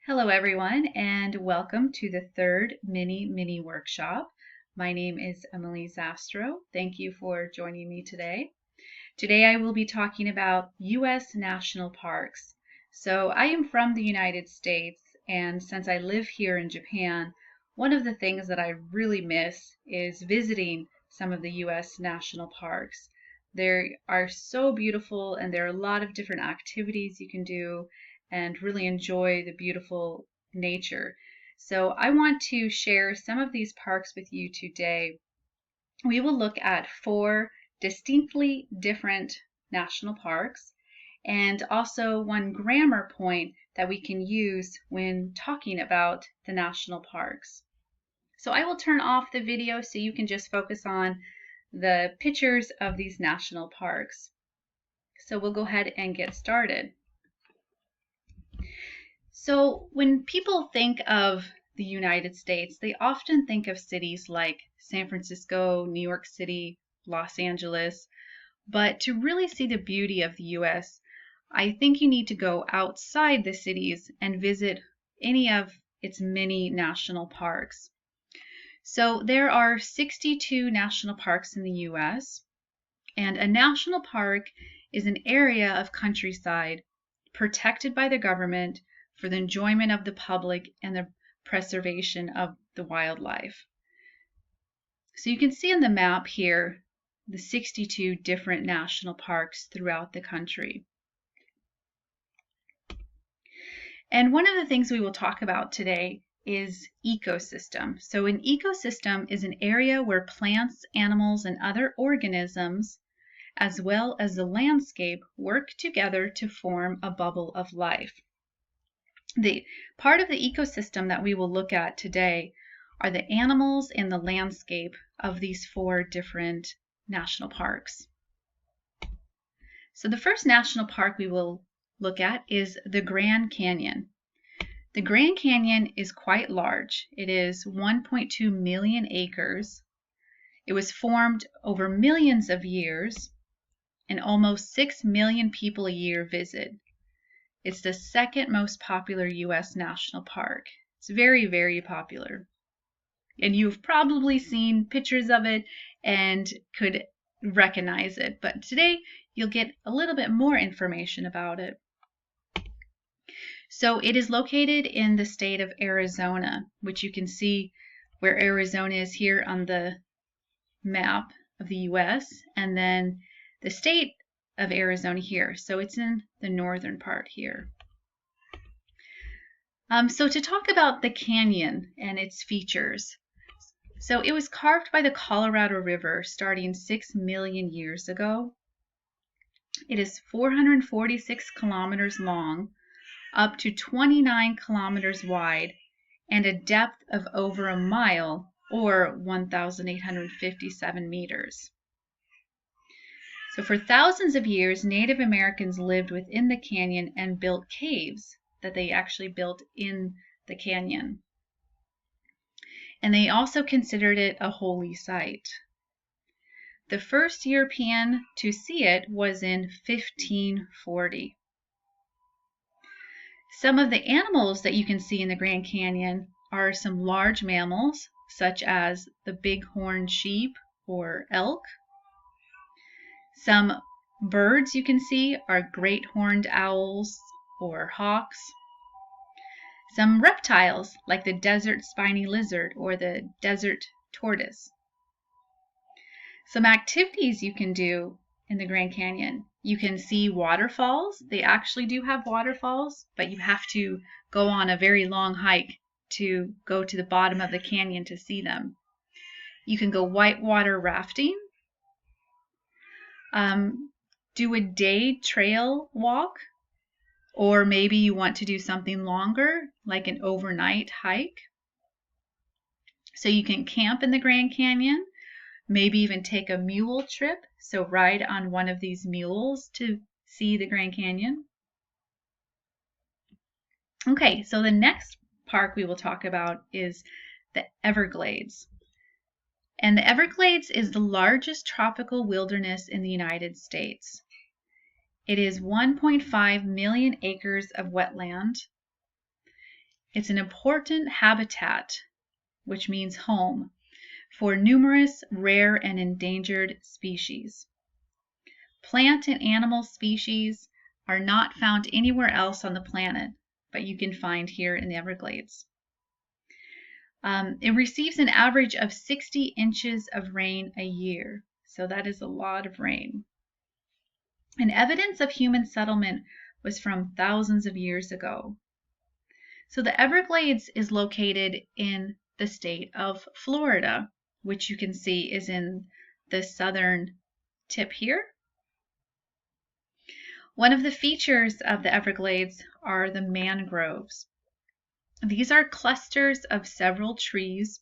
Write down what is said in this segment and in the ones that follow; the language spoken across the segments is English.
Hello everyone and welcome to the third mini workshop. My name is Emily Zastro. Thank you for joining me today. Today I will be talking about U.S. national parks. So I am from the United States, and since I live here in Japan, one of the things that I really miss is visiting some of the U.S. national parks. They are so beautiful and there are a lot of different activities you can do and really enjoy the beautiful nature. So I want to share some of these parks with you today. We will look at four distinctly different national parks and also one grammar point that we can use when talking about the national parks. So I will turn off the video so you can just focus on the pictures of these national parks. So we'll go ahead and get started. So when people think of the United States, they often think of cities like San Francisco, New York City, Los Angeles. But to really see the beauty of the US, I think you need to go outside the cities and visit any of its many national parks. So there are 62 national parks in the US, and a national park is an area of countryside protected by the government for the enjoyment of the public and the preservation of the wildlife. So you can see on the map here the 62 different national parks throughout the country. And one of the things we will talk about today is ecosystem. So an ecosystem is an area where plants, animals, and other organisms, as well as the landscape, work together to form a bubble of life. The part of the ecosystem that we will look at today are the animals and the landscape of these four different national parks. So the first national park we will look at is the Grand Canyon. The Grand Canyon is quite large. It is 1.2 million acres. It was formed over millions of years, and almost 6 million people a year visit. It's the second most popular U.S. national park. It's very, very popular. And you've probably seen pictures of it and could recognize it. But today you'll get a little bit more information about it. So it is located in the state of Arizona, which you can see where Arizona is here on the map of the U.S. and then the state of Arizona here. So it's in the northern part here. So to talk about the canyon and its features. So it was carved by the Colorado River starting 6 million years ago. It is 446 kilometers long, up to 29 kilometers wide, and a depth of over a mile or 1,857 meters. So for thousands of years, Native Americans lived within the canyon and built caves that they actually built in the canyon. And they also considered it a holy site. The first European to see it was in 1540. Some of the animals that you can see in the Grand Canyon are some large mammals, such as the bighorn sheep or elk. Some birds you can see are great horned owls or hawks. Some reptiles like the desert spiny lizard or the desert tortoise. Some activities you can do in the Grand Canyon. You can see waterfalls. They actually do have waterfalls, but you have to go on a very long hike to go to the bottom of the canyon to see them. You can go whitewater rafting. Do a day trail walk, or maybe you want to do something longer, like an overnight hike. So you can camp in the Grand Canyon, maybe even take a mule trip, so ride on one of these mules to see the Grand Canyon. Okay, so the next park we will talk about is the Everglades. And the Everglades is the largest tropical wilderness in the United States. It is 1.5 million acres of wetland. It's an important habitat, which means home, for numerous rare and endangered species. Plant and animal species are not found anywhere else on the planet, but you can find here in the Everglades. It receives an average of 60 inches of rain a year, so that is a lot of rain. And evidence of human settlement was from thousands of years ago. So the Everglades is located in the state of Florida, which you can see is in the southern tip here. One of the features of the Everglades are the mangroves. These are clusters of several trees,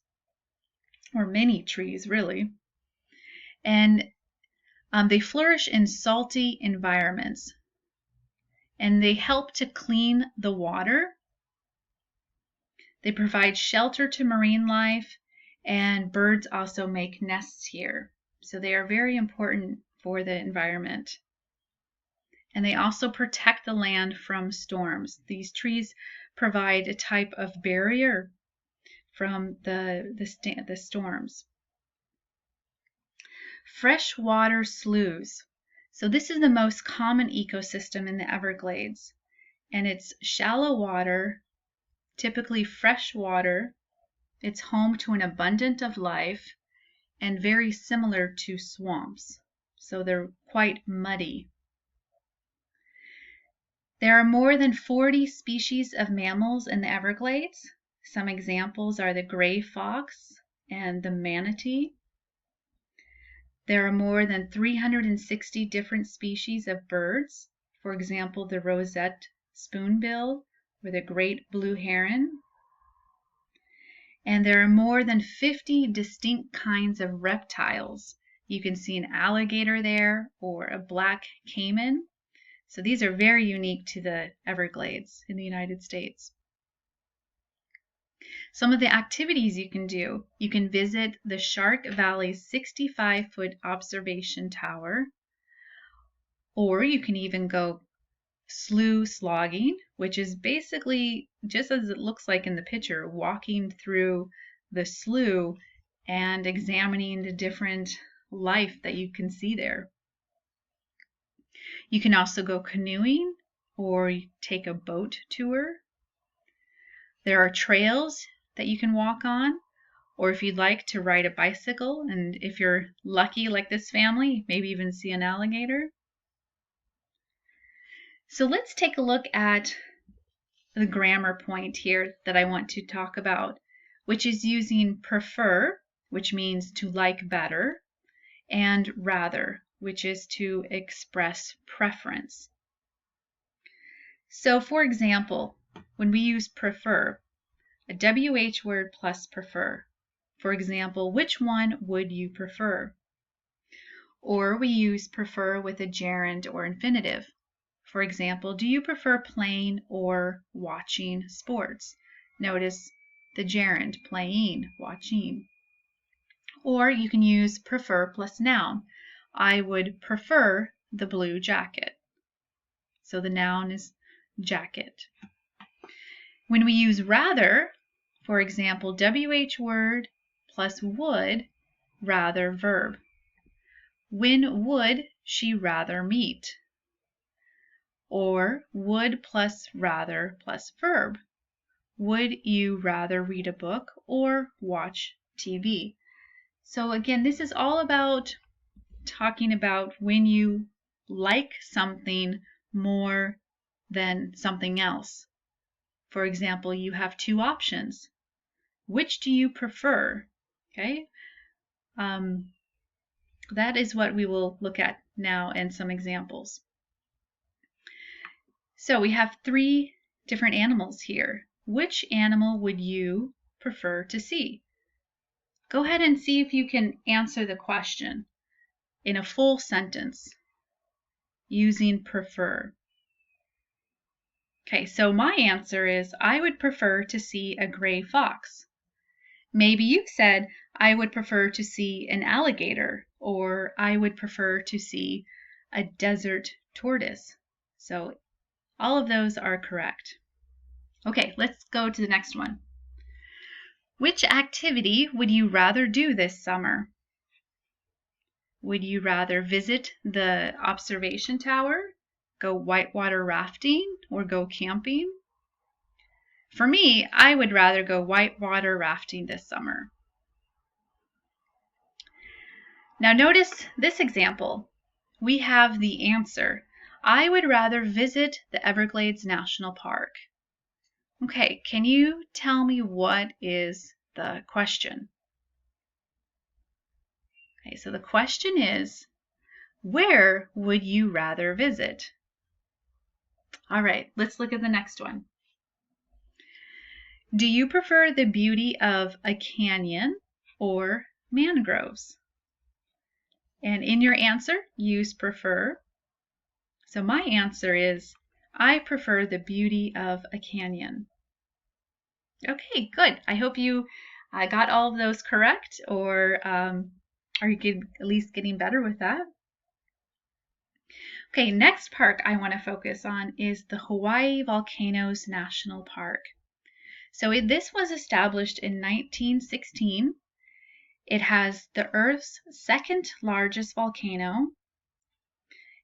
or many trees really, and they flourish in salty environments, and they help to clean the water. They provide shelter to marine life, and birds also make nests here. So they are very important for the environment. And they also protect the land from storms. These trees provide a type of barrier from the storms. Freshwater sloughs. So this is the most common ecosystem in the Everglades, and it's shallow water, typically fresh water. It's home to an abundance of life and very similar to swamps, so they're quite muddy. There are more than 40 species of mammals in the Everglades. Some examples are the gray fox and the manatee. There are more than 360 different species of birds, for example, the roseate spoonbill or the great blue heron. And there are more than 50 distinct kinds of reptiles. You can see an alligator there or a black caiman. So these are very unique to the Everglades in the United States. Some of the activities you can do: you can visit the Shark Valley's 65-foot observation tower, or you can even go slough slogging, which is basically just as it looks like in the picture, walking through the slough and examining the different life that you can see there. You can also go canoeing or take a boat tour. There are trails that you can walk on, or if you'd like to ride a bicycle, and if you're lucky like this family, maybe even see an alligator. So let's take a look at the grammar point here that I want to talk about, which is using prefer, which means to like better, and rather, which is to express preference. So for example, when we use prefer, a WH word plus prefer. For example, which one would you prefer? Or we use prefer with a gerund or infinitive. For example, do you prefer playing or watching sports? Notice the gerund, playing, watching. Or you can use prefer plus noun. I would prefer the blue jacket. So the noun is jacket. When we use rather, for example, WH word plus would, rather verb. When would she rather meet? Or would plus rather plus verb. Would you rather read a book or watch TV? So again, this is all about talking about when you like something more than something else. For example, you have two options. Which do you prefer? Okay. That is what we will look at now and some examples. So we have three different animals here. Which animal would you prefer to see? Go ahead and see if you can answer the question in a full sentence using prefer. Okay, so my answer is I would prefer to see a gray fox. Maybe you said I would prefer to see an alligator, or I would prefer to see a desert tortoise. So all of those are correct. Okay, let's go to the next one. Which activity would you rather do this summer? Would you rather visit the observation tower, go whitewater rafting, or go camping? For me, I would rather go whitewater rafting this summer. Now notice this example. We have the answer. I would rather visit the Everglades National Park. Okay, can you tell me what is the question? Okay, so the question is, where would you rather visit? All right, let's look at the next one. Do you prefer the beauty of a canyon or mangroves? And in your answer, use prefer. So my answer is, I prefer the beauty of a canyon. Okay, good. I hope you got all of those correct, or are you at least getting better with that? Okay, next park I want to focus on is the Hawaii Volcanoes National Park. So this was established in 1916. It has the Earth's second largest volcano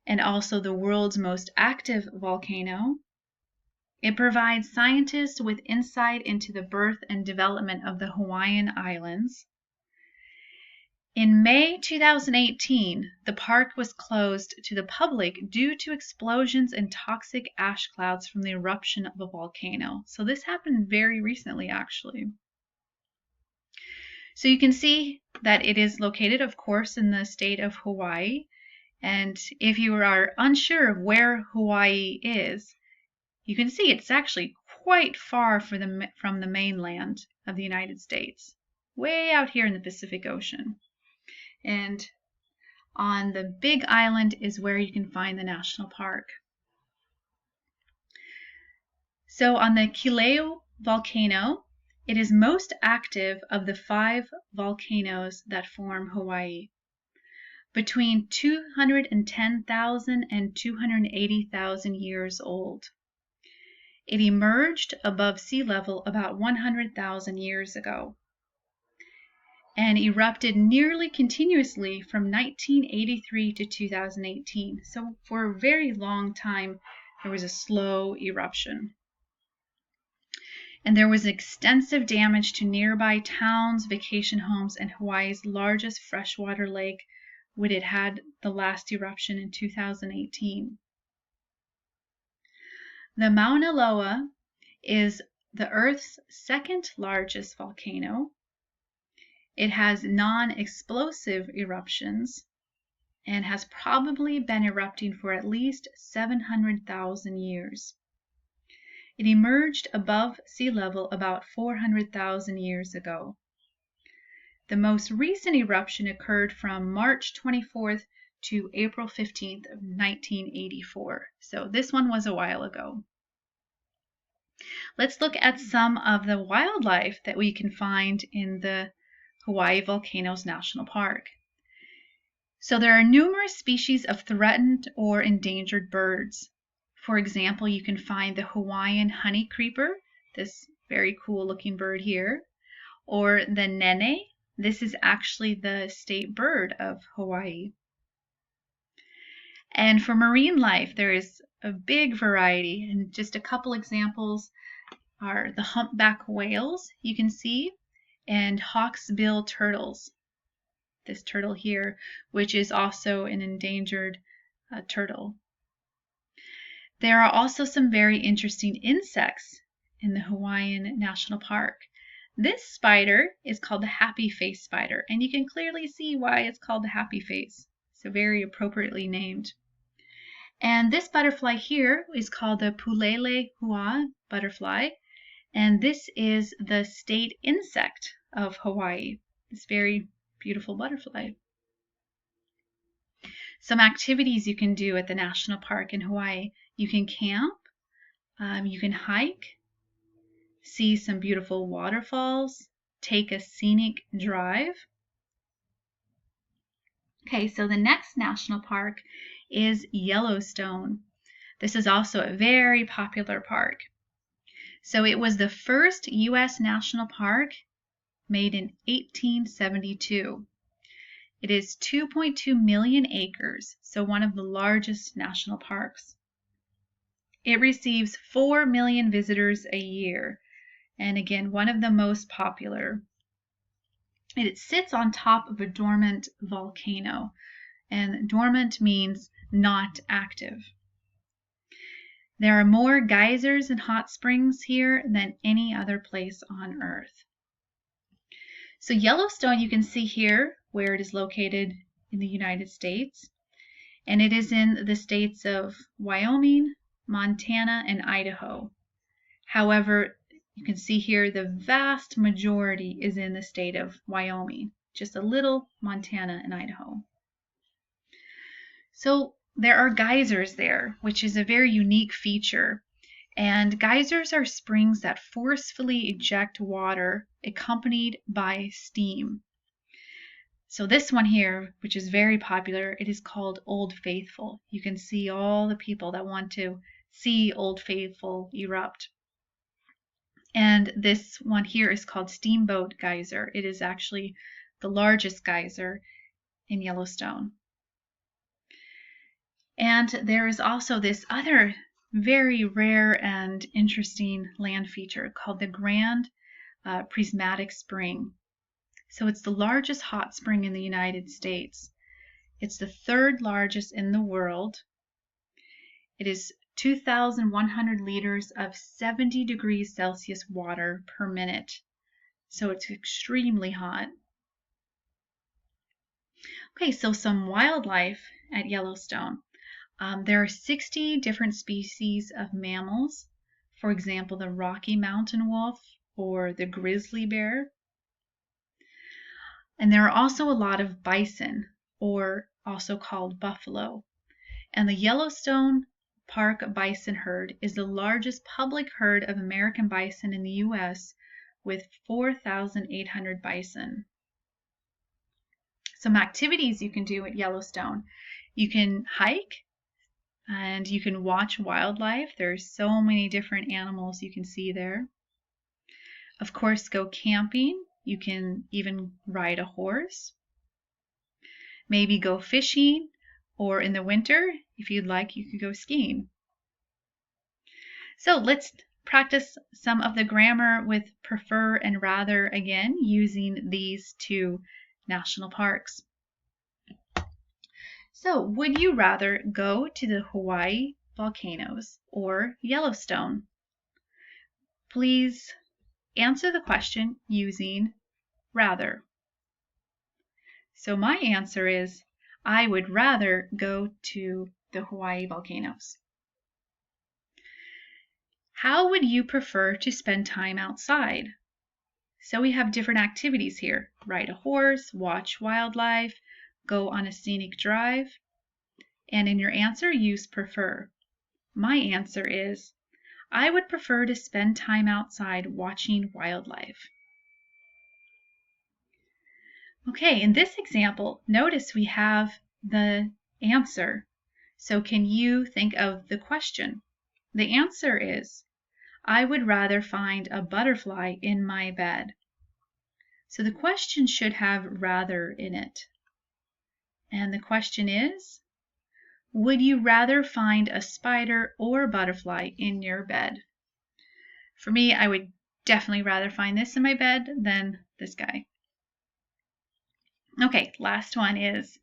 and also the world's most active volcano. It provides scientists with insight into the birth and development of the Hawaiian Islands. In May 2018, the park was closed to the public due to explosions and toxic ash clouds from the eruption of a volcano. So this happened very recently, actually. So you can see that it is located, of course, in the state of Hawaii. And if you are unsure of where Hawaii is, you can see it's actually quite far from the mainland of the United States, way out here in the Pacific Ocean. And on the Big Island is where you can find the national park. So on the Kilauea volcano, it is most active of the 5 volcanoes that form Hawaii. Between 210,000 and 280,000 years old. It emerged above sea level about 100,000 years ago and erupted nearly continuously from 1983 to 2018. So for a very long time, there was a slow eruption. And there was extensive damage to nearby towns, vacation homes, and Hawaii's largest freshwater lake when it had the last eruption in 2018. The Mauna Loa is the Earth's second largest volcano. It has non-explosive eruptions and has probably been erupting for at least 700,000 years. It emerged above sea level about 400,000 years ago. The most recent eruption occurred from March 24th to April 15th of 1984. So this one was a while ago. Let's look at some of the wildlife that we can find in the Hawaii Volcanoes National Park. So there are numerous species of threatened or endangered birds. For example, you can find the Hawaiian honey creeper, this very cool looking bird here, or the nene. This is actually the state bird of Hawaii. And for marine life, there is a big variety, and just a couple examples are the humpback whales you can see, and hawksbill turtles. This turtle here, which is also an endangered turtle. There are also some very interesting insects in the Hawaiian National Park. This spider is called the happy face spider, and you can clearly see why it's called the happy face. So very appropriately named. And this butterfly here is called the pulele hua butterfly, and this is the state insect of Hawaii. This very beautiful butterfly. Some activities you can do at the national park in Hawaii. You can camp, you can hike, see some beautiful waterfalls, take a scenic drive. Okay, so the next national park is Yellowstone. This is also a very popular park. So it was the first U.S. national park made in 1872. It is 2.2 million acres, so one of the largest national parks. It receives 4 million visitors a year, and again, one of the most popular. It sits on top of a dormant volcano, and dormant means not active. There are more geysers and hot springs here than any other place on Earth. So Yellowstone, you can see here where it is located in the United States, and it is in the states of Wyoming, Montana, and Idaho. However, you can see here the vast majority is in the state of Wyoming, just a little Montana and Idaho. So there are geysers there, which is a very unique feature. And geysers are springs that forcefully eject water accompanied by steam. So this one here, which is very popular, it is called Old Faithful. You can see all the people that want to see Old Faithful erupt. And this one here is called Steamboat Geyser. It is actually the largest geyser in Yellowstone. And there is also this other very rare and interesting land feature called the Grand Prismatic Spring. So it's the largest hot spring in the United States. It's the third largest in the world. It is 2,100 liters of 70 degrees Celsius water per minute. So it's extremely hot. Okay, so some wildlife at Yellowstone. There are 60 different species of mammals. For example, the Rocky Mountain wolf or the grizzly bear. And there are also a lot of bison, or also called buffalo. And the Yellowstone Park bison herd is the largest public herd of American bison in the U.S. with 4,800 bison. Some activities you can do at Yellowstone. You can hike and you can watch wildlife. There's so many different animals you can see there. Of course, go camping. You can even ride a horse. Maybe go fishing, or in the winter, if you'd like, you could go skiing. So let's practice some of the grammar with prefer and rather again using these two national parks. So, would you rather go to the Hawaii volcanoes or Yellowstone? Please answer the question using rather. So my answer is, I would rather go to the Hawaii volcanoes. How would you prefer to spend time outside? So we have different activities here. Ride a horse, watch wildlife, go on a scenic drive. And in your answer, use prefer. My answer is, I would prefer to spend time outside watching wildlife. Okay, in this example, notice we have the answer. So can you think of the question? The answer is, I would rather find a butterfly in my bed. So the question should have rather in it. And the question is, would you rather find a spider or butterfly in your bed? For me, I would definitely rather find this in my bed than this guy. Okay, last one is,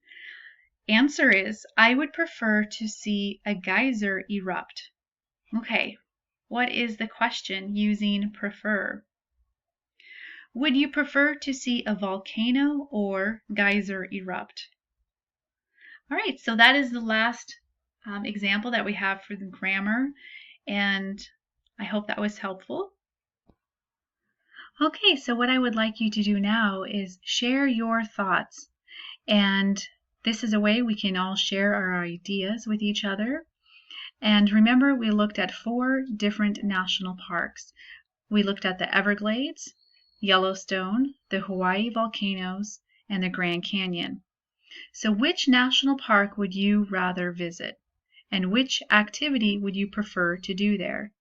answer is, I would prefer to see a geyser erupt. Okay, what is the question using prefer? Would you prefer to see a volcano or geyser erupt? All right, so that is the last example that we have for the grammar, and I hope that was helpful. Okay, so what I would like you to do now is share your thoughts, and this is a way we can all share our ideas with each other. And remember, we looked at 4 different national parks. We looked at the Everglades, Yellowstone, the Hawaii volcanoes, and the Grand Canyon. So which national park would you rather visit? And which activity would you prefer to do there?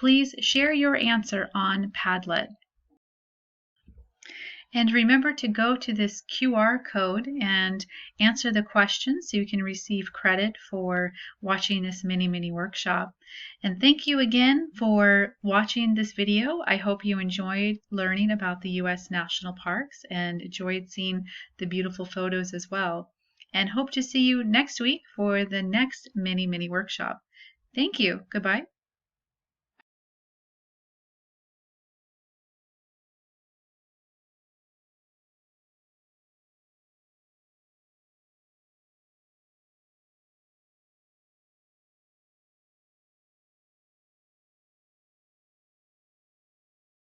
please share your answer on Padlet. And remember to go to this QR code and answer the question so you can receive credit for watching this mini workshop. And thank you again for watching this video. I hope you enjoyed learning about the U.S. National Parks and enjoyed seeing the beautiful photos as well. And hope to see you next week for the next mini workshop. Thank you. Goodbye.